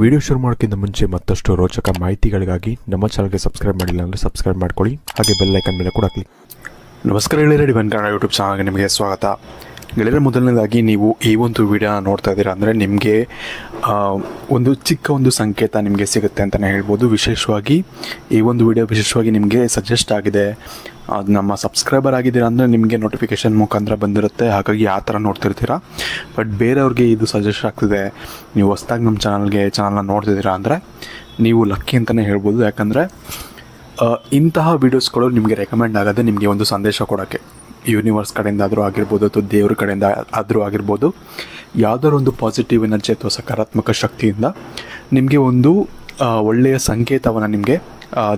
Video ಶುರು ಮಾಡೋಕ್ಕಿಂತ ಮುಂಚೆ ಮತ್ತಷ್ಟು ರೋಚಕ ಮಾಹಿತಿಗಳಿಗಾಗಿ ನಮ್ಮ ಚಾನಲ್ಗೆ ಸಬ್ಸ್ಕ್ರೈಬ್ ಮಾಡಿಲ್ಲ ಅಂದರೆ ಸಬ್ಸ್ಕ್ರೈಬ್ ಮಾಡ್ಕೊಳ್ಳಿ, ಹಾಗೆ ಬೆಲ್ ಐಕನ್ ಮೇಲೆ ಕೂಡ ಕ್ಲಿಕ್. ನಮಸ್ಕಾರ ಗೆಳೆಯರೇ, ಡಿವೈನ್ ಕನ್ನಡ ಯೂಟ್ಯೂಬ್ ಚಾನಲ್ಗೆ ನಿಮಗೆ ಸ್ವಾಗತ. ಗೆಳೆಯರ, ಮೊದಲನೇದಾಗಿ ನೀವು ಈ ಒಂದು ವಿಡಿಯೋನ ನೋಡ್ತಾ ಇದ್ದೀರಾ ಅಂದರೆ ನಿಮಗೆ ಒಂದು ಚಿಕ್ಕ ಒಂದು ಸಂಕೇತ ನಿಮಗೆ ಸಿಗುತ್ತೆ ಅಂತಲೇ ಹೇಳ್ಬೋದು. ವಿಶೇಷವಾಗಿ ಈ ಒಂದು ವಿಡಿಯೋ ವಿಶೇಷವಾಗಿ ನಿಮಗೆ ಸಜೆಸ್ಟ್ ಆಗಿದೆ, ಅದು ನಮ್ಮ ಸಬ್ಸ್ಕ್ರೈಬರ್ ಆಗಿದ್ದೀರಾ ಅಂದರೆ ನಿಮಗೆ ನೋಟಿಫಿಕೇಷನ್ ಮುಖಾಂತರ ಬಂದಿರುತ್ತೆ, ಹಾಗಾಗಿ ಆ ಥರ ನೋಡ್ತಿರ್ತೀರ. ಬಟ್ ಬೇರೆಯವ್ರಿಗೆ ಇದು ಸಜೆಸ್ಟ್ ಆಗ್ತಿದೆ, ನೀವು ಹೊಸ್ದಾಗಿ ನಮ್ಮ ಚಾನಲ್ನ ನೋಡ್ತಿದ್ದೀರಾ ಅಂದರೆ ನೀವು ಲಕ್ಕಿ ಅಂತಲೇ ಹೇಳ್ಬೋದು. ಯಾಕಂದರೆ ಇಂತಹ ವೀಡಿಯೋಸ್ಗಳು ನಿಮಗೆ ರೆಕಮೆಂಡ್ ಆಗೋದೇ ನಿಮಗೆ ಒಂದು ಸಂದೇಶ ಕೊಡೋಕ್ಕೆ, ಯೂನಿವರ್ಸ್ ಕಡೆಯಿಂದ ಆದರೂ ಆಗಿರ್ಬೋದು ಅಥವಾ ದೇವ್ರ ಕಡೆಯಿಂದ ಆದರೂ ಆಗಿರ್ಬೋದು, ಯಾವುದಾದ್ರು ಒಂದು ಪಾಸಿಟಿವ್ ಎನರ್ಜಿ ಅಥವಾ ಸಕಾರಾತ್ಮಕ ಶಕ್ತಿಯಿಂದ ನಿಮಗೆ ಒಂದು ಒಳ್ಳೆಯ ಸಂಕೇತವನ್ನು ನಿಮಗೆ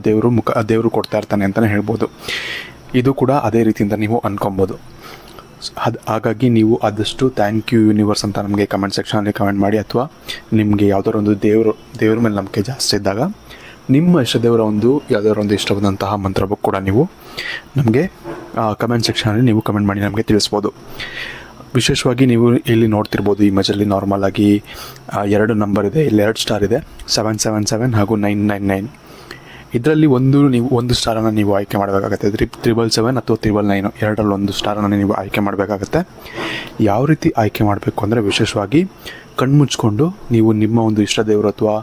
ದೇವರು ಕೊಡ್ತಾ ಇರ್ತಾನೆ ಅಂತಲೇ ಹೇಳ್ಬೋದು. ಇದು ಕೂಡ ಅದೇ ರೀತಿಯಿಂದ ನೀವು ಅಂದ್ಕೊಬೋದು. ಹಾಗಾಗಿ ನೀವು ಆದಷ್ಟು ಥ್ಯಾಂಕ್ ಯು ಯೂನಿವರ್ಸ್ ಅಂತ ನಮಗೆ ಕಮೆಂಟ್ ಸೆಕ್ಷನಲ್ಲಿ ಕಮೆಂಟ್ ಮಾಡಿ, ಅಥವಾ ನಿಮಗೆ ಯಾವುದಾದ್ರು ಒಂದು ದೇವ್ರ ಮೇಲೆ ನಂಬಿಕೆ ಜಾಸ್ತಿ ಇದ್ದಾಗ ನಿಮ್ಮ ಇಷ್ಟದೇವರ ಒಂದು ಯಾವುದಾದ್ರು ಒಂದು ಇಷ್ಟವಾದಂತಹ ಮಂತ್ರ ಕೂಡ ನೀವು ನಮಗೆ ಕಮೆಂಟ್ ಸೆಕ್ಷನಲ್ಲಿ ನೀವು ಕಮೆಂಟ್ ಮಾಡಿ ನಮಗೆ ತಿಳಿಸ್ಬೋದು. ವಿಶೇಷವಾಗಿ ನೀವು ಇಲ್ಲಿ ನೋಡ್ತಿರ್ಬೋದು, ಇಮೇಜಲ್ಲಿ ನಾರ್ಮಲ್ ಆಗಿ 2 ನಂಬರ್ ಇದೆ, ಇಲ್ಲಿ 2 ಸ್ಟಾರ್ ಇದೆ, 777 ಹಾಗೂ 999. ಇದರಲ್ಲಿ ಒಂದು ಸ್ಟಾರನ್ನು ನೀವು ಆಯ್ಕೆ ಮಾಡಬೇಕಾಗುತ್ತೆ. 777 ಅಥವಾ 999 ಎರಡರಲ್ಲಿ ಒಂದು ಸ್ಟಾರನ್ನು ನೀವು ಆಯ್ಕೆ ಮಾಡಬೇಕಾಗತ್ತೆ. ಯಾವ ರೀತಿ ಆಯ್ಕೆ ಮಾಡಬೇಕು ಅಂದರೆ, ವಿಶೇಷವಾಗಿ ಕಣ್ಮುಚ್ಕೊಂಡು ನೀವು ನಿಮ್ಮ ಒಂದು ಇಷ್ಟ ದೇವರು ಅಥವಾ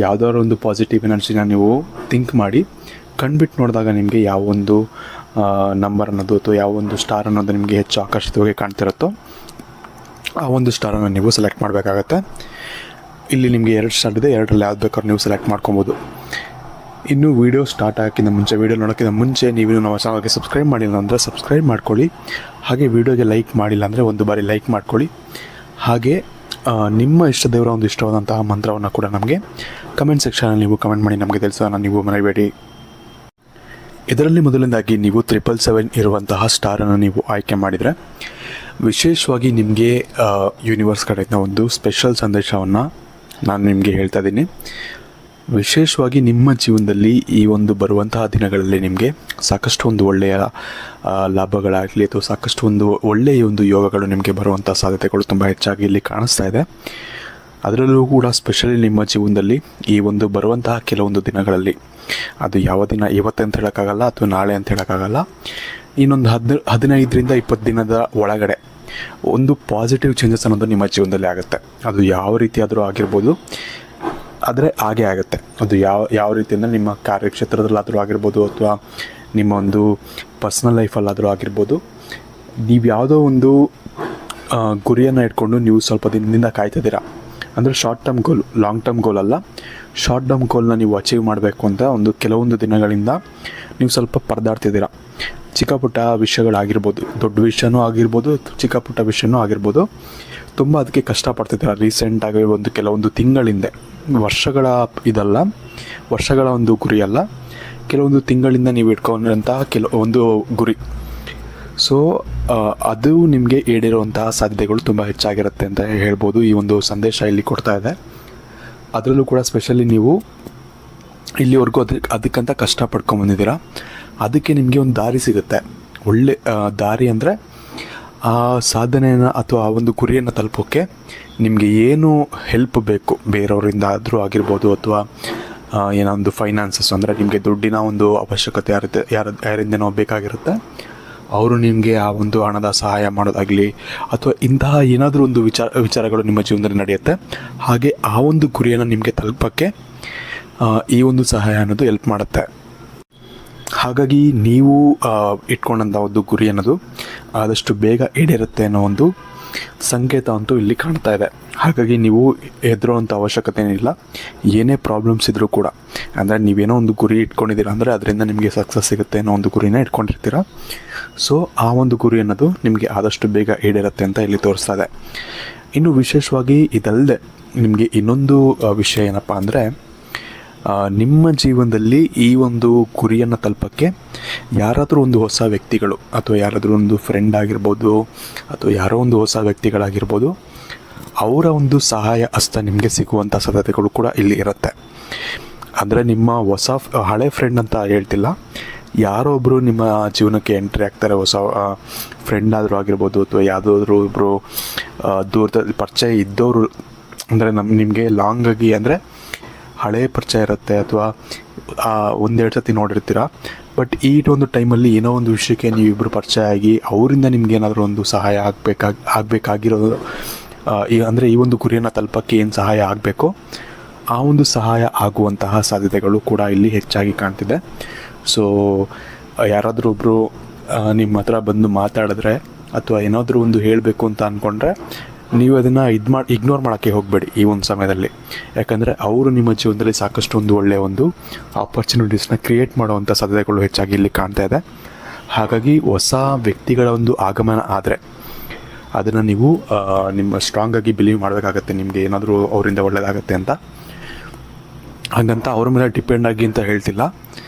ಯಾವುದಾದ್ರು ಒಂದು ಪಾಸಿಟಿವ್ ಎನರ್ಜಿನ ನೀವು ಥಿಂಕ್ ಮಾಡಿ ಕಣ್ಬಿಟ್ಟು ನೋಡಿದಾಗ ನಿಮಗೆ ಯಾವ ಒಂದು ನಂಬರ್ ಅನ್ನೋದು ಅಥವಾ ಯಾವ ಒಂದು ಸ್ಟಾರ್ ಅನ್ನೋದು ನಿಮಗೆ ಹೆಚ್ಚು ಆಕರ್ಷಿತವಾಗಿ ಕಾಣ್ತಿರುತ್ತೋ ಆ ಒಂದು ಸ್ಟಾರನ್ನು ನೀವು ಸೆಲೆಕ್ಟ್ ಮಾಡಬೇಕಾಗತ್ತೆ. ಇಲ್ಲಿ ನಿಮಗೆ 2 ಸ್ಟಾರ್ ಇದೆ, 2ರಲ್ಲಿ ಯಾವ್ದು ಬೇಕಾದ್ರೂ ನೀವು ಸೆಲೆಕ್ಟ್ ಮಾಡ್ಕೊಬೋದು. ಇನ್ನು ವೀಡಿಯೋ ಸ್ಟಾರ್ಟ್ ಆಗೋಕ್ಕಿಂತ ಮುಂಚೆ, ವೀಡಿಯೋ ನೋಡೋಕ್ಕಿಂತ ಮುಂಚೆ ನೀವು ನಮ್ಮ ಚಾನಲ್ಗೆ ಸಬ್ಸ್ಕ್ರೈಬ್ ಮಾಡಿಲ್ಲ ಅಂದರೆ ಸಬ್ಸ್ಕ್ರೈಬ್ ಮಾಡ್ಕೊಳ್ಳಿ. ಹಾಗೆ ವೀಡಿಯೋಗೆ ಲೈಕ್ ಮಾಡಿಲ್ಲ ಅಂದರೆ ಒಂದು ಬಾರಿ ಲೈಕ್ ಮಾಡ್ಕೊಳ್ಳಿ. ಹಾಗೆ ನಿಮ್ಮ ಇಷ್ಟ ದೇವರ ಒಂದು ಇಷ್ಟವಾದಂತಹ ಮಂತ್ರವನ್ನು ಕೂಡ ನಮಗೆ ಕಮೆಂಟ್ ಸೆಕ್ಷನಲ್ಲಿ ನೀವು ಕಮೆಂಟ್ ಮಾಡಿ ನಮಗೆ ತಿಳಿಸೋಣ ನೀವು ಮರೆಯಬೇಡಿ. ಇದರಲ್ಲಿ ಮೊದಲನೇದಾಗಿ ನೀವು 777 ಇರುವಂತಹ ಸ್ಟಾರನ್ನು ನೀವು ಆಯ್ಕೆ ಮಾಡಿದರೆ ವಿಶೇಷವಾಗಿ ನಿಮಗೆ ಯೂನಿವರ್ಸ್ ಕಡೆಯಿಂದ ಒಂದು ಸ್ಪೆಷಲ್ ಸಂದೇಶವನ್ನು ನಾನು ನಿಮಗೆ ಹೇಳ್ತಾ ಇದ್ದೀನಿ. ವಿಶೇಷವಾಗಿ ನಿಮ್ಮ ಜೀವನದಲ್ಲಿ ಈ ಒಂದು ಬರುವಂತಹ ದಿನಗಳಲ್ಲಿ ನಿಮಗೆ ಸಾಕಷ್ಟು ಒಂದು ಒಳ್ಳೆಯ ಲಾಭಗಳಾಗಲಿ ಅಥವಾ ಸಾಕಷ್ಟು ಒಂದು ಒಳ್ಳೆಯ ಒಂದು ಯೋಗಗಳು ನಿಮಗೆ ಬರುವಂಥ ಸಾಧ್ಯತೆಗಳು ತುಂಬ ಹೆಚ್ಚಾಗಿ ಇಲ್ಲಿ ಕಾಣಿಸ್ತಾ ಇದೆ. ಅದರಲ್ಲೂ ಕೂಡ ಸ್ಪೆಷಲಿ ನಿಮ್ಮ ಜೀವನದಲ್ಲಿ ಈ ಒಂದು ಬರುವಂತಹ ಕೆಲವೊಂದು ದಿನಗಳಲ್ಲಿ, ಅದು ಯಾವ ದಿನ, ಇವತ್ತು ಅಂತ ಹೇಳೋಕ್ಕಾಗಲ್ಲ ಅಥವಾ ನಾಳೆ ಅಂತ ಹೇಳೋಕ್ಕಾಗಲ್ಲ, ಇನ್ನೊಂದು 15ರಿಂದ 20 ದಿನದ ಒಳಗಡೆ ಒಂದು ಪಾಸಿಟಿವ್ ಚೇಂಜಸ್ ಅನ್ನೋದು ನಿಮ್ಮ ಜೀವನದಲ್ಲಿ ಆಗುತ್ತೆ. ಅದು ಯಾವ ರೀತಿ ಆದರೂ ಆಗಿರ್ಬೋದು, ಆದರೆ ಹಾಗೇ ಆಗುತ್ತೆ. ಅದು ಯಾವ ರೀತಿ ಅಂದರೆ ನಿಮ್ಮ ಕಾರ್ಯಕ್ಷೇತ್ರದಲ್ಲಾದರೂ ಆಗಿರ್ಬೋದು ಅಥವಾ ನಿಮ್ಮ ಒಂದು ಪರ್ಸ್ನಲ್ ಲೈಫಲ್ಲಾದರೂ ಆಗಿರ್ಬೋದು, ನೀವು ಯಾವುದೋ ಒಂದು ಗುರಿಯನ್ನು ಇಟ್ಕೊಂಡು ನೀವು ಸ್ವಲ್ಪ ದಿನದಿಂದ ಕಾಯ್ತಿದ್ದೀರಾ. ಅಂದರೆ short term goal, long term goal ಅಲ್ಲ, ಶಾರ್ಟ್ ಟರ್ಮ್ ಗೋಲ್ನ ನೀವು ಅಚೀವ್ ಮಾಡಬೇಕು ಅಂತ ಕೆಲವೊಂದು ದಿನಗಳಿಂದ ನೀವು ಸ್ವಲ್ಪ ಪರದಾಡ್ತಿದ್ದೀರಾ. ಚಿಕ್ಕ ಪುಟ್ಟ ವಿಷಯಗಳಾಗಿರ್ಬೋದು, ದೊಡ್ಡ ವಿಷಯನೂ ಆಗಿರ್ಬೋದು, ಚಿಕ್ಕ ಪುಟ್ಟ ವಿಷಯನೂ ಆಗಿರ್ಬೋದು, ತುಂಬ ಅದಕ್ಕೆ ಕಷ್ಟಪಡ್ತಿದ್ದೀರಾ. ರೀಸೆಂಟಾಗಿ ಕೆಲವೊಂದು ತಿಂಗಳಿಂದ, ವರ್ಷಗಳ ಒಂದು ಗುರಿ ಅಲ್ಲ, ಕೆಲವೊಂದು ತಿಂಗಳಿಂದ ನೀವು ಇಟ್ಕೊಂಡಿರೋಂತಹ ಕೆಲವೊಂದು ಗುರಿ. ಸೊ ಅದು ನಿಮಗೆ ಈಡೇರುವಂತಹ ಸಾಧ್ಯತೆಗಳು ತುಂಬ ಹೆಚ್ಚಾಗಿರುತ್ತೆ ಅಂತ ಹೇಳ್ಬೋದು. ಈ ಒಂದು ಸಂದೇಶ ಇಲ್ಲಿ ಕೊಡ್ತಾ ಇದೆ. ಅದರಲ್ಲೂ ಕೂಡ ಸ್ಪೆಷಲಿ ನೀವು ಇಲ್ಲಿವರೆಗೂ ಅದಕ್ಕಂತ ಕಷ್ಟ ಪಡ್ಕೊಂಬಂದಿದ್ದೀರಾ, ಅದಕ್ಕೆ ನಿಮಗೆ ಒಂದು ದಾರಿ ಸಿಗುತ್ತೆ. ಒಳ್ಳೆ ದಾರಿ ಅಂದರೆ ಆ ಸಾಧನೆಯನ್ನು ಅಥವಾ ಆ ಒಂದು ಗುರಿಯನ್ನು ತಲುಪೋಕ್ಕೆ ನಿಮಗೆ ಏನು ಹೆಲ್ಪ್ ಬೇಕು, ಬೇರೆಯವರಿಂದ ಆದರೂ ಆಗಿರ್ಬೋದು ಅಥವಾ ಏನೋ ಒಂದು ಫೈನಾನ್ಸಸ್ ಅಂದರೆ ನಿಮಗೆ ದುಡ್ಡಿನ ಒಂದು ಅವಶ್ಯಕತೆ ಯಾರಿಂದನೋ ಬೇಕಾಗಿರುತ್ತೆ, ಅವರು ನಿಮಗೆ ಆ ಒಂದು ಹಣದ ಸಹಾಯ ಮಾಡೋದಾಗಲಿ ಅಥವಾ ಇಂತಹ ಏನಾದರೂ ಒಂದು ವಿಚಾರಗಳು ನಿಮ್ಮ ಜೀವನದಲ್ಲಿ ನಡೆಯುತ್ತೆ. ಹಾಗೆ ಆ ಒಂದು ಗುರಿಯನ್ನು ನಿಮಗೆ ತಲುಪೋಕ್ಕೆ ಈ ಒಂದು ಸಹಾಯ ಅನ್ನೋದು ಹೆಲ್ಪ್ ಮಾಡುತ್ತೆ. ಹಾಗಾಗಿ ನೀವು ಇಟ್ಕೊಂಡಂಥ ಒಂದು ಗುರಿ ಅನ್ನೋದು ಆದಷ್ಟು ಬೇಗ ಈಡೇರುತ್ತೆ ಅನ್ನೋ ಒಂದು ಸಂಕೇತ ಅಂತೂ ಇಲ್ಲಿ ಕಾಣ್ತಾ ಇದೆ. ಹಾಗಾಗಿ ನೀವು ಹೆದರುವಂಥ ಅವಶ್ಯಕತೆ ಏನಿಲ್ಲ. ಏನೇ ಪ್ರಾಬ್ಲಮ್ಸ್ ಇದ್ದರೂ ಕೂಡ, ಅಂದರೆ ನೀವೇನೋ ಒಂದು ಗುರಿ ಇಟ್ಕೊಂಡಿದ್ದೀರಾ ಅಂದರೆ ಅದರಿಂದ ನಿಮಗೆ ಸಕ್ಸಸ್ ಸಿಗುತ್ತೆ ಅನ್ನೋ ಒಂದು ಗುರಿನ ಇಟ್ಕೊಂಡಿರ್ತೀರ. ಸೊ ಆ ಒಂದು ಗುರಿ ಅನ್ನೋದು ನಿಮಗೆ ಆದಷ್ಟು ಬೇಗ ಈಡೇರುತ್ತೆ ಅಂತ ಇಲ್ಲಿ ತೋರಿಸ್ತಾ ಇದೆ. ಇನ್ನು ವಿಶೇಷವಾಗಿ ಇದಲ್ಲದೆ ನಿಮಗೆ ಇನ್ನೊಂದು ವಿಷಯ ಏನಪ್ಪ ಅಂದರೆ, ನಿಮ್ಮ ಜೀವನದಲ್ಲಿ ಈ ಒಂದು ಗುರಿಯನ್ನು ತಲುಪೋಕ್ಕೆ ಯಾರಾದರೂ ಒಂದು ಹೊಸ ವ್ಯಕ್ತಿಗಳು ಅಥವಾ ಯಾರಾದರೂ ಒಂದು ಫ್ರೆಂಡ್ ಆಗಿರ್ಬೋದು ಅಥವಾ ಯಾರೋ ಒಂದು ಹೊಸ ವ್ಯಕ್ತಿಗಳಾಗಿರ್ಬೋದು, ಅವರ ಒಂದು ಸಹಾಯ ಹಸ್ತ ನಿಮಗೆ ಸಿಗುವಂಥ ಸಾಧ್ಯತೆಗಳು ಕೂಡ ಇಲ್ಲಿ ಇರುತ್ತೆ. ಅಂದರೆ ನಿಮ್ಮ ಹಳೆ ಫ್ರೆಂಡ್ ಅಂತ ಹೇಳ್ತಿಲ್ಲ, ಯಾರೋ ಒಬ್ಬರು ನಿಮ್ಮ ಜೀವನಕ್ಕೆ ಎಂಟ್ರಿ ಆಗ್ತಾರೆ, ಹೊಸ ಫ್ರೆಂಡ್ ಆದರೂ ಆಗಿರ್ಬೋದು ಅಥವಾ ಯಾವುದಾದ್ರೂ ಒಬ್ಬರು ದೂರದಲ್ಲಿ ಪರಿಚಯ ಇದ್ದವರು ಅಂದರೆ ನಿಮಗೆ ಲಾಂಗಾಗಿ ಅಂದರೆ ಹಳೇ ಪರಿಚಯ ಇರುತ್ತೆ ಅಥವಾ ಒಂದೆರಡು ಸತಿ ನೋಡಿರ್ತೀರ. ಬಟ್ ಈ ಒಂದು ಟೈಮಲ್ಲಿ ಏನೋ ಒಂದು ವಿಷಯಕ್ಕೆ ನೀವಿಬ್ಬರು ಪರಿಚಯ ಆಗಿ ಅವರಿಂದ ನಿಮ್ಗೆ ಏನಾದರೂ ಒಂದು ಸಹಾಯ ಆಗಬೇಕಾಗಿರೋದು, ಅಂದರೆ ಈ ಒಂದು ಗುರಿಯನ್ನು ತಲುಪೋಕ್ಕೆ ಏನು ಸಹಾಯ ಆಗಬೇಕೋ ಆ ಒಂದು ಸಹಾಯ ಆಗುವಂತಹ ಸಾಧ್ಯತೆಗಳು ಕೂಡ ಇಲ್ಲಿ ಹೆಚ್ಚಾಗಿ ಕಾಣ್ತಿದೆ. ಸೊ ಯಾರಾದರೂ ಒಬ್ಬರು ನಿಮ್ಮ ಹತ್ರ ಬಂದು ಮಾತಾಡಿದ್ರೆ ಅಥವಾ ಏನಾದರೂ ಒಂದು ಹೇಳಬೇಕು ಅಂತ ಅಂದ್ಕೊಂಡ್ರೆ ನೀವು ಅದನ್ನು ಇಗ್ನೋರ್ ಮಾಡೋಕ್ಕೆ ಹೋಗಬೇಡಿ ಈ ಒಂದು ಸಮಯದಲ್ಲಿ. ಯಾಕಂದರೆ ಅವರು ನಿಮ್ಮ ಜೀವನದಲ್ಲಿ ಸಾಕಷ್ಟು ಒಂದು ಒಳ್ಳೆಯ ಒಂದು ಆಪರ್ಚುನಿಟೀಸ್ನ ಕ್ರಿಯೇಟ್ ಮಾಡುವಂಥ ಸಾಧ್ಯತೆಗಳು ಹೆಚ್ಚಾಗಿ ಇಲ್ಲಿ ಕಾಣ್ತಾ ಇದೆ. ಹಾಗಾಗಿ ಹೊಸ ವ್ಯಕ್ತಿಗಳ ಒಂದು ಆಗಮನ ಆದರೆ ಅದನ್ನು ನೀವು ನಿಮ್ಮ ಸ್ಟ್ರಾಂಗಾಗಿ ಬಿಲೀವ್ ಮಾಡಬೇಕಾಗತ್ತೆ, ನಿಮಗೆ ಏನಾದರೂ ಅವರಿಂದ ಒಳ್ಳೆಯದಾಗತ್ತೆ ಅಂತ. ಹಾಗಂತ ಅವ್ರ ಮೇಲೆ ಡಿಪೆಂಡ್ ಆಗಿ ಅಂತ ಹೇಳ್ತಿಲ್ಲ.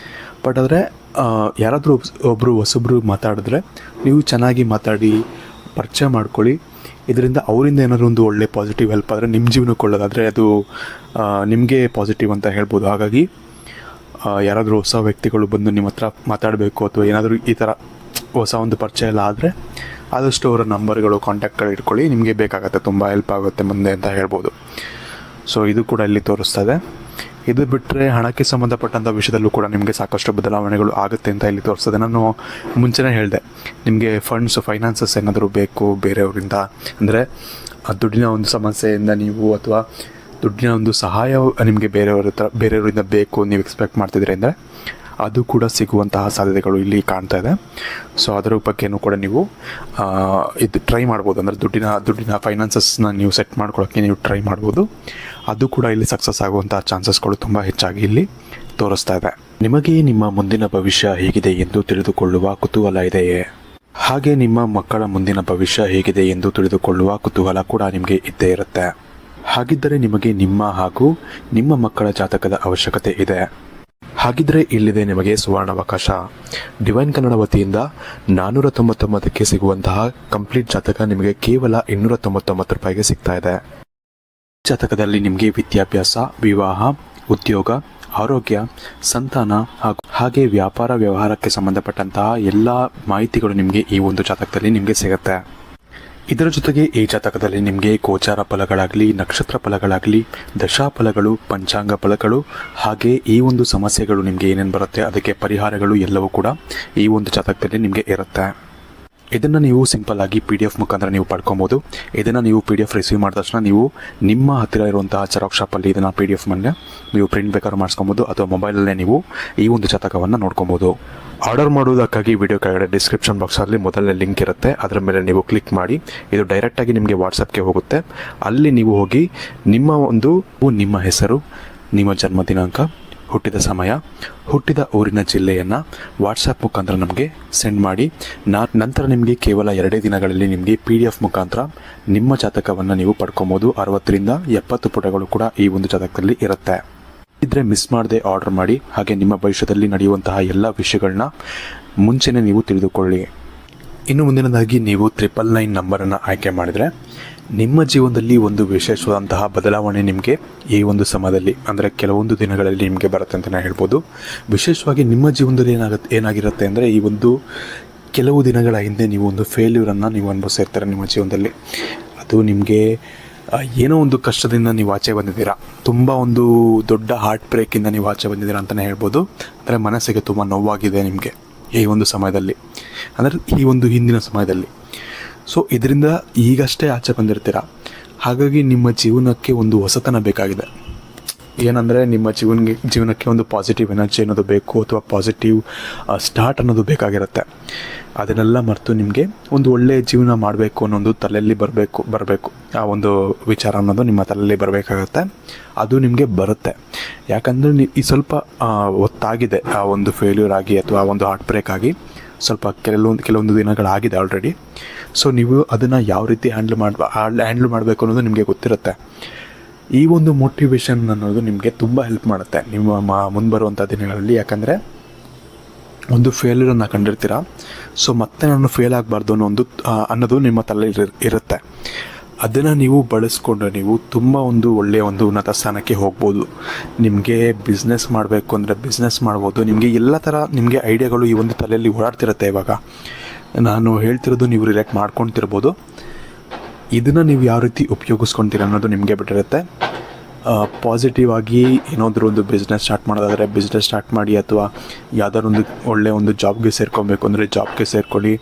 ಬಟ್ ಆದರೆ ಯಾರಾದರೂ ಹೊಸಬ್ರು ಮಾತಾಡಿದ್ರೆ ನೀವು ಚೆನ್ನಾಗಿ ಮಾತಾಡಿ ಪರಿಚಯ ಮಾಡ್ಕೊಳ್ಳಿ. ಇದರಿಂದ ಅವರಿಂದ ಏನಾದರೂ ಒಂದು ಒಳ್ಳೆ ಪಾಸಿಟಿವ್ ಹೆಲ್ಪ್ ಆದರೆ ನಿಮ್ಮ ಜೀವನಕ್ಕೆ ಒಳ್ಳೆಯದಾದರೆ ಅದು ನಿಮಗೆ ಪಾಸಿಟಿವ್ ಅಂತ ಹೇಳ್ಬೋದು. ಹಾಗಾಗಿ ಯಾರಾದರೂ ಹೊಸ ವ್ಯಕ್ತಿಗಳು ಬಂದು ನಿಮ್ಮ ಹತ್ರ ಮಾತಾಡಬೇಕು ಅಥವಾ ಏನಾದರೂ ಈ ಥರ ಹೊಸ ಒಂದು ಪರಿಚಯ ಎಲ್ಲ ಆದರೆ ಆದಷ್ಟು ಅವರ ನಂಬರ್ಗಳು, ಕಾಂಟ್ಯಾಕ್ಟ್ಗಳು ಇಟ್ಕೊಳ್ಳಿ, ನಿಮಗೆ ಬೇಕಾಗುತ್ತೆ, ತುಂಬ ಹೆಲ್ಪ್ ಆಗುತ್ತೆ ಮುಂದೆ ಅಂತ ಹೇಳ್ಬೋದು. ಸೊ ಇದು ಕೂಡ ಇಲ್ಲಿ ತೋರಿಸ್ತಾ ಇದೆ. ಇದು ಬಿಟ್ಟರೆ ಹಣಕ್ಕೆ ಸಂಬಂಧಪಟ್ಟಂಥ ವಿಷಯದಲ್ಲೂ ಕೂಡ ನಿಮಗೆ ಸಾಕಷ್ಟು ಬದಲಾವಣೆಗಳು ಆಗುತ್ತೆ ಅಂತ ಇಲ್ಲಿ ತೋರಿಸ್ತದೆ. ನಾನು ಮುಂಚೆನೇ ಹೇಳಿದೆ, ನಿಮಗೆ ಫೈನಾನ್ಸಸ್ ಏನಾದರೂ ಬೇಕು ಬೇರೆಯವರಿಂದ, ಅಂದರೆ ದುಡ್ಡಿನ ಒಂದು ಸಮಸ್ಯೆಯಿಂದ ನೀವು ಅಥವಾ ದುಡ್ಡಿನ ಒಂದು ಸಹಾಯ ನಿಮಗೆ ಬೇರೆಯವರಿಂದ ಬೇಕು ನೀವು ಎಕ್ಸ್ಪೆಕ್ಟ್ ಮಾಡ್ತಿದ್ರೆ ಅಂದರೆ ಅದು ಕೂಡ ಸಿಗುವಂತಹ ಸಾಧ್ಯತೆಗಳು ಇಲ್ಲಿ ಕಾಣ್ತಾ ಇದೆ. ಸೊ ಅದರ ಬಗ್ಗೆಯೂ ಕೂಡ ನೀವು ಇದು ಟ್ರೈ ಮಾಡ್ಬೋದು. ಅಂದರೆ ದುಡ್ಡಿನ ಫೈನಾನ್ಸಸ್ನ ನೀವು ಸೆಟ್ ಮಾಡ್ಕೊಳ್ಳೋಕ್ಕೆ ನೀವು ಟ್ರೈ ಮಾಡ್ಬೋದು. ಅದು ಕೂಡ ಇಲ್ಲಿ ಸಕ್ಸಸ್ ಆಗುವಂಥ ಚಾನ್ಸಸ್ಗಳು ತುಂಬ ಹೆಚ್ಚಾಗಿ ಇಲ್ಲಿ ತೋರಿಸ್ತಾ ಇದೆ. ನಿಮಗೆ ನಿಮ್ಮ ಮುಂದಿನ ಭವಿಷ್ಯ ಹೇಗಿದೆ ಎಂದು ತಿಳಿದುಕೊಳ್ಳುವ ಕುತೂಹಲ ಇದೆಯೇ? ಹಾಗೆ ನಿಮ್ಮ ಮಕ್ಕಳ ಮುಂದಿನ ಭವಿಷ್ಯ ಹೇಗಿದೆ ಎಂದು ತಿಳಿದುಕೊಳ್ಳುವ ಕುತೂಹಲ ಕೂಡ ನಿಮಗೆ ಇದ್ದೇ ಇರುತ್ತೆ. ಹಾಗಿದ್ದರೆ ನಿಮಗೆ ನಿಮ್ಮ ಹಾಗೂ ನಿಮ್ಮ ಮಕ್ಕಳ ಜಾತಕದ ಅವಶ್ಯಕತೆ ಇದೆ. ಹಾಗಿದ್ರೆ ಇಲ್ಲಿದೆ ನಿಮಗೆ ಸುವರ್ಣಾವಕಾಶ. ಡಿವೈನ್ ಕನ್ನಡ ವತಿಯಿಂದ 499ಕ್ಕೆ ಸಿಗುವಂತಹ ಕಂಪ್ಲೀಟ್ ಜಾತಕ ನಿಮಗೆ ಕೇವಲ 299 ರೂಪಾಯಿಗೆ ಸಿಗ್ತಾ ಇದೆ. ಜಾತಕದಲ್ಲಿ ನಿಮಗೆ ವಿದ್ಯಾಭ್ಯಾಸ, ವಿವಾಹ, ಉದ್ಯೋಗ, ಆರೋಗ್ಯ, ಸಂತಾನ ಹಾಗೆ ವ್ಯಾಪಾರ ವ್ಯವಹಾರಕ್ಕೆ ಸಂಬಂಧಪಟ್ಟಂತಹ ಎಲ್ಲ ಮಾಹಿತಿಗಳು ನಿಮಗೆ ಈ ಒಂದು ಜಾತಕದಲ್ಲಿ ನಿಮಗೆ ಸಿಗುತ್ತೆ. ಇದರ ಜೊತೆಗೆ ಈ ಜಾತಕದಲ್ಲಿ ನಿಮಗೆ ಗೋಚಾರ ಫಲಗಳಾಗಲಿ, ನಕ್ಷತ್ರ ಫಲಗಳಾಗಲಿ, ದಶಾಫಲಗಳು, ಪಂಚಾಂಗ ಫಲಗಳು ಹಾಗೆ ಈ ಒಂದು ಸಮಸ್ಯೆಗಳು ನಿಮಗೆ ಏನೇನು ಬರುತ್ತೆ ಅದಕ್ಕೆ ಪರಿಹಾರಗಳು ಎಲ್ಲವೂ ಕೂಡ ಈ ಒಂದು ಜಾತಕದಲ್ಲಿ ನಿಮಗೆ ಇರುತ್ತೆ. ಇದನ್ನು ನೀವು ಸಿಂಪಲ್ ಆಗಿ PDF ಮುಖಾಂತರ ನೀವು ಪಡ್ಕೊಬೋದು. ಇದನ್ನು ನೀವು PDF ರಿಸೀವ್ ಮಾಡಿದ ತಕ್ಷಣ ನೀವು ನಿಮ್ಮ ಹತ್ತಿರ ಇರುವಂತಹ ಜೆರಾಕ್ಸ್ ಶಾಪಲ್ಲಿ ಇದನ್ನು PDF ಮೇಲೆ ನೀವು ಪ್ರಿಂಟ್ ಬೇಕಾದ್ರೂ ಮಾಡಿಸ್ಕೊಬೋದು ಅಥವಾ ಮೊಬೈಲಲ್ಲೇ ನೀವು ಈ ಒಂದು ಜಾತಕವನ್ನು ನೋಡ್ಕೊಬೋದು. ಆರ್ಡರ್ ಮಾಡುವುದಕ್ಕಾಗಿ ವಿಡಿಯೋ ಕೆಳಗಡೆ ಡಿಸ್ಕ್ರಿಪ್ಷನ್ ಬಾಕ್ಸಲ್ಲಿ ಮೊದಲನೇ ಲಿಂಕ್ ಇರುತ್ತೆ, ಅದರ ಮೇಲೆ ನೀವು ಕ್ಲಿಕ್ ಮಾಡಿ ಇದು ಡೈರೆಕ್ಟಾಗಿ ನಿಮಗೆ ವಾಟ್ಸಪ್ಗೆ ಹೋಗುತ್ತೆ. ಅಲ್ಲಿ ನೀವು ಹೋಗಿ ನಿಮ್ಮ ಹೆಸರು, ನಿಮ್ಮ ಜನ್ಮ ದಿನಾಂಕ, ಹುಟ್ಟಿದ ಸಮಯ, ಹುಟ್ಟಿದ ಊರಿನ ಜಿಲ್ಲೆಯನ್ನು ವಾಟ್ಸಪ್ ಮುಖಾಂತರ ನಮಗೆ ಸೆಂಡ್ ಮಾಡಿ. ನಂತರ ನಿಮಗೆ ಕೇವಲ 2 ದಿನಗಳಲ್ಲಿ ನಿಮಗೆ PDF ಮುಖಾಂತರ ನಿಮ್ಮ ಜಾತಕವನ್ನು ನೀವು ಪಡ್ಕೊಬೋದು. 60ರಿಂದ 70 ಪುಟಗಳು ಕೂಡ ಈ ಒಂದು ಜಾತಕದಲ್ಲಿ ಇರುತ್ತೆ. ಇದ್ರೆ ಮಿಸ್ ಮಾಡದೆ ಆರ್ಡರ್ ಮಾಡಿ. ಹಾಗೆ ನಿಮ್ಮ ಭವಿಷ್ಯದಲ್ಲಿ ನಡೆಯುವಂತಹ ಎಲ್ಲ ವಿಷಯಗಳನ್ನ ಮುಂಚೆನೇ ನೀವು ತಿಳಿದುಕೊಳ್ಳಿ. ಇನ್ನು ಮುಂದಿನದಾಗಿ ನೀವು 999 ನಂಬರನ್ನು ಆಯ್ಕೆ ಮಾಡಿದರೆ ನಿಮ್ಮ ಜೀವನದಲ್ಲಿ ಒಂದು ವಿಶೇಷವಾದಂತಹ ಬದಲಾವಣೆ ನಿಮಗೆ ಈ ಒಂದು ಸಮಯದಲ್ಲಿ ಅಂದರೆ ಕೆಲವೊಂದು ದಿನಗಳಲ್ಲಿ ನಿಮಗೆ ಬರುತ್ತೆ ಅಂತಲೇ ಹೇಳ್ಬೋದು. ವಿಶೇಷವಾಗಿ ನಿಮ್ಮ ಜೀವನದಲ್ಲಿ ಏನಾಗಿರುತ್ತೆ ಅಂದರೆ ಈ ಒಂದು ಕೆಲವು ದಿನಗಳ ಹಿಂದೆ ನೀವು ಒಂದು ಫೇಲ್ಯೂರನ್ನು ನೀವು ಅನುಭವಿಸಿರ್ತಾರೆ ನಿಮ್ಮ ಜೀವನದಲ್ಲಿ. ಅದು ನಿಮಗೆ ಏನೋ ಒಂದು ಕಷ್ಟದಿಂದ ನೀವು ಆಚೆ ಬಂದಿದ್ದೀರಾ, ತುಂಬ ಒಂದು ದೊಡ್ಡ ಹಾರ್ಟ್ ಬ್ರೇಕಿಂದ ನೀವು ಆಚೆ ಬಂದಿದ್ದೀರಾ ಅಂತಲೇ ಹೇಳ್ಬೋದು. ಅಂದರೆ ಮನಸ್ಸಿಗೆ ತುಂಬ ನೋವಾಗಿದೆ ನಿಮಗೆ ಈ ಒಂದು ಸಮಯದಲ್ಲಿ, ಅಂದರೆ ಈ ಒಂದು ಹಿಂದಿನ ಸಮಯದಲ್ಲಿ. ಸೊ ಇದರಿಂದ ಈಗಷ್ಟೇ ಆಚೆ ಬಂದಿರ್ತೀರ. ಹಾಗಾಗಿ ನಿಮ್ಮ ಜೀವನಕ್ಕೆ ಒಂದು ಹೊಸತನ ಬೇಕಾಗಿದೆ. ಏನಂದರೆ ನಿಮ್ಮ ಜೀವನಕ್ಕೆ ಒಂದು ಪಾಸಿಟಿವ್ ಎನರ್ಜಿ ಅನ್ನೋದು ಬೇಕು ಅಥವಾ ಪಾಸಿಟಿವ್ ಸ್ಟಾರ್ಟ್ ಅನ್ನೋದು ಬೇಕಾಗಿರುತ್ತೆ. ಅದನ್ನೆಲ್ಲ ಮರೆತು ನಿಮಗೆ ಒಂದು ಒಳ್ಳೆಯ ಜೀವನ ಮಾಡಬೇಕು ಅನ್ನೋದು ತಲೆಯಲ್ಲಿ ಬರಬೇಕು ಆ ಒಂದು ವಿಚಾರ ಅನ್ನೋದು ನಿಮ್ಮ ತಲೆಯಲ್ಲಿ ಬರಬೇಕಾಗತ್ತೆ. ಅದು ನಿಮಗೆ ಬರುತ್ತೆ. ಯಾಕಂದರೆ ಈ ಸ್ವಲ್ಪ ಹೊತ್ತಾಗಿದೆ ಆ ಒಂದು ಫೇಲ್ಯೂರ್ ಆಗಿ ಅಥವಾ ಒಂದು ಹಾರ್ಟ್ ಬ್ರೇಕ್ ಆಗಿ ಸ್ವಲ್ಪ ಕೆಲವೊಂದು ದಿನಗಳಾಗಿದೆ ಆಲ್ರೆಡಿ. ಸೊ ನೀವು ಅದನ್ನು ಯಾವ ರೀತಿ ಹ್ಯಾಂಡ್ಲ್ ಮಾಡಬೇಕು ಅನ್ನೋದು ನಿಮಗೆ ಗೊತ್ತಿರುತ್ತೆ. ಈ ಒಂದು ಮೋಟಿವೇಶನ್ ಅನ್ನೋದು ನಿಮಗೆ ತುಂಬ ಹೆಲ್ಪ್ ಮಾಡುತ್ತೆ ನಿಮ್ಮ ಮುಂಬರುವಂಥ ದಿನಗಳಲ್ಲಿ. ಯಾಕಂದರೆ ಒಂದು ಫೇಲ್ಯೂರನ್ನು ಕಂಡಿರ್ತೀರ. ಸೊ ಮತ್ತೆ ನಾನು ಫೇಲ್ ಆಗಬಾರ್ದು ಅನ್ನೋದು ನಿಮ್ಮ ತಲೆಯಲ್ಲಿ ಇರುತ್ತೆ. ಅದನ್ನು ನೀವು ಬಳಸ್ಕೊಂಡು ನೀವು ತುಂಬ ಒಂದು ಒಳ್ಳೆಯ ಒಂದು ಉನ್ನತ ಸ್ಥಾನಕ್ಕೆ ಹೋಗ್ಬೋದು. ನಿಮಗೆ ಬಿಸ್ನೆಸ್ ಮಾಡಬೇಕು ಅಂದರೆ ಬಿಸ್ನೆಸ್ ಮಾಡ್ಬೋದು. ನಿಮಗೆ ಎಲ್ಲ ಥರ ನಿಮಗೆ ಐಡಿಯಾಗಳು ಈ ಒಂದು ತಲೆಯಲ್ಲಿ ಓಡಾಡ್ತಿರುತ್ತೆ. ಇವಾಗ ನಾನು ಹೇಳ್ತಿರೋದು ನೀವು ರಿಲೇಟ್ ಮಾಡ್ಕೊತಿರ್ಬೋದು. ಇದನ್ನು ನೀವು ಯಾವ ರೀತಿ ಉಪಯೋಗಿಸ್ಕೊತೀರ ಅನ್ನೋದು ನಿಮಗೆ ಬಿಟ್ಟಿರುತ್ತೆ. ಪಾಸಿಟಿವ್ ಆಗಿ ಏನಾದರೂ ಒಂದು ಬಿಸ್ನೆಸ್ ಸ್ಟಾರ್ಟ್ ಮಾಡೋದಾದರೆ ಬಿಸ್ನೆಸ್ ಸ್ಟಾರ್ಟ್ ಮಾಡಿ, ಅಥವಾ ಯಾವುದಾದ್ರು ಒಂದು ಒಳ್ಳೆಯ ಒಂದು ಜಾಬ್ಗೆ ಸೇರ್ಕೊಬೇಕು ಅಂದರೆ ಜಾಬ್ಗೆ ಸೇರ್ಕೊಳ್ಳಿ.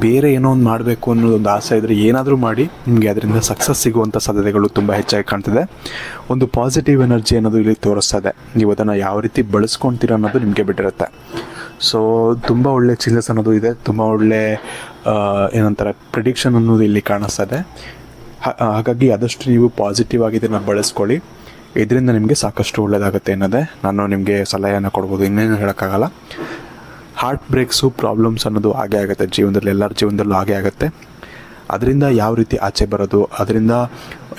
ಬೇರೆ ಏನೋ ಒಂದು ಮಾಡಬೇಕು ಅನ್ನೋದೊಂದು ಆಸೆ ಇದ್ದರೆ ಏನಾದರೂ ಮಾಡಿ, ನಿಮಗೆ ಅದರಿಂದ ಸಕ್ಸಸ್ ಸಿಗುವಂಥ ಸಾಧ್ಯತೆಗಳು ತುಂಬ ಹೆಚ್ಚಾಗಿ ಕಾಣ್ತಿದೆ. ಒಂದು ಪಾಸಿಟಿವ್ ಎನರ್ಜಿ ಅನ್ನೋದು ಇಲ್ಲಿ ತೋರಿಸ್ತದೆ. ನೀವು ಅದನ್ನು ಯಾವ ರೀತಿ ಬಳಸ್ಕೊತೀರ ಅನ್ನೋದು ನಿಮಗೆ ಬಿಟ್ಟಿರುತ್ತೆ. ಸೊ ತುಂಬ ಒಳ್ಳೆ ಚೇಂಜಸ್ ಅನ್ನೋದು ಇದೆ, ತುಂಬ ಒಳ್ಳೆ ಏನಂತಾರೆ ಪ್ರಿಡಿಕ್ಷನ್ ಅನ್ನೋದು ಇಲ್ಲಿ ಕಾಣಿಸ್ತದೆ. ಹಾಗಾಗಿ ಆದಷ್ಟು ನೀವು ಪಾಸಿಟಿವ್ ಆಗಿ ಇದನ್ನು ಬಳಸ್ಕೊಳ್ಳಿ. ಇದರಿಂದ ನಿಮಗೆ ಸಾಕಷ್ಟು ಒಳ್ಳೆಯದಾಗುತ್ತೆ ಅನ್ನೋದೇ ನಾನು ನಿಮಗೆ ಸಲಹೆಯನ್ನು ಕೊಡ್ಬೋದು, ಇನ್ನೇನು ಹೇಳೋಕ್ಕಾಗಲ್ಲ. ಹಾರ್ಟ್ ಬ್ರೇಕ್ಸು ಪ್ರಾಬ್ಲಮ್ಸ್ ಅನ್ನೋದು ಹಾಗೇ ಆಗುತ್ತೆ ಜೀವನದಲ್ಲಿ, ಎಲ್ಲರ ಜೀವನದಲ್ಲೂ ಹಾಗೇ ಆಗುತ್ತೆ. ಅದರಿಂದ ಯಾವ ರೀತಿ ಆಚೆ ಬರೋದು, ಅದರಿಂದ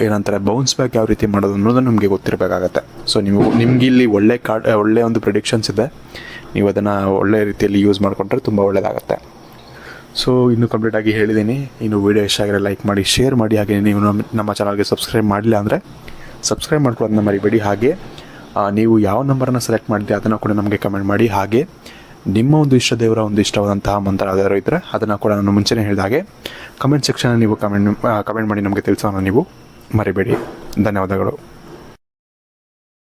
ಏನಂತಾರೆ ಬೌನ್ಸ್ ಬ್ಯಾಕ್ ಯಾವ ರೀತಿ ಮಾಡೋದು ಅನ್ನೋದು ನಿಮಗೆ ಗೊತ್ತಿರಬೇಕಾಗತ್ತೆ. ಸೊ ನಿಮ್ಗೆ ಇಲ್ಲಿ ಒಳ್ಳೆ ಒಂದು ಪ್ರಿಡಿಕ್ಷನ್ಸ್ ಇದೆ, ನೀವು ಅದನ್ನು ಒಳ್ಳೆಯ ರೀತಿಯಲ್ಲಿ ಯೂಸ್ ಮಾಡಿಕೊಂಡ್ರೆ ತುಂಬ ಒಳ್ಳೆಯದಾಗತ್ತೆ. ಸೊ ಇನ್ನೂ ಕಂಪ್ಲೀಟಾಗಿ ಹೇಳಿದ್ದೀನಿ. ಇನ್ನು ವೀಡಿಯೋ ಇಷ್ಟ ಆಗಿರೋ ಲೈಕ್ ಮಾಡಿ, ಶೇರ್ ಮಾಡಿ. ಹಾಗೆ ನೀವು ನಮ್ಮ ಚಾನಲ್ಗೆ ಸಬ್ಸ್ಕ್ರೈಬ್ ಮಾಡಿಲ್ಲ ಅಂದರೆ ಸಬ್ಸ್ಕ್ರೈಬ್ ಮಾಡ್ಕೊಳ್ಳೋದನ್ನ ಮರಿಬೇಡಿ. ಹಾಗೆ ನೀವು ಯಾವ ನಂಬರನ್ನು ಸೆಲೆಕ್ಟ್ ಮಾಡಿದೆ ಅದನ್ನು ಕೂಡ ನಮಗೆ ಕಮೆಂಟ್ ಮಾಡಿ. ಹಾಗೆ ನಿಮ್ಮ ಒಂದು ಇಷ್ಟ ದೇವರ ಒಂದು ಇಷ್ಟವಾದಂತಹ ಮಂತ್ರ ಯಾವ್ದಾದ್ರು ಇದ್ದರೆ ಅದನ್ನು ಕೂಡ ನಾನು ಮುಂಚೆನೇ ಹೇಳಿದ ಹಾಗೆ ಕಮೆಂಟ್ ಸೆಕ್ಷನಲ್ಲಿ ನೀವು ಕಮೆಂಟ್ ಮಾಡಿ ನಮಗೆ ತಿಳಿಸೋಣ ನೀವು ಮರಿಬೇಡಿ. ಧನ್ಯವಾದಗಳು.